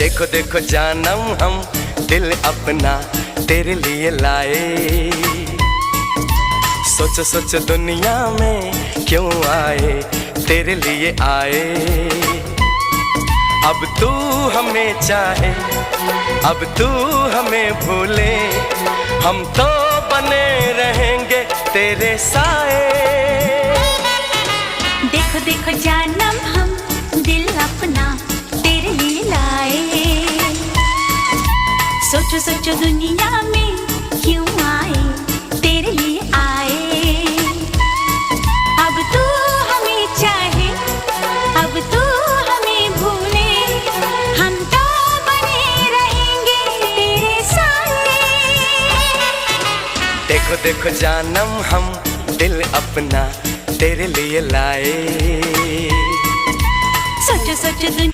देखो देखो जानम हम दिल अपना तेरे लिए लाए। सोचो सोचो दुनिया में क्यों आए, तेरे लिए आए। अब तू हमें चाहे, अब तू हमें भूले, हम तो बने रहेंगे तेरे साए। देखो देखो जानम हम दिल अपना तेरे लिए लाए। सोचो सोचो दुनिया में क्यों आए, तेरे लिए आए। अब तू हमें चाहे, अब तू हमें भूले, हम तो बने रहेंगे तेरे साए। देखो देखो जानम हम दिल अपना तेरे लिए लाए। सोचो सोचो दुनिया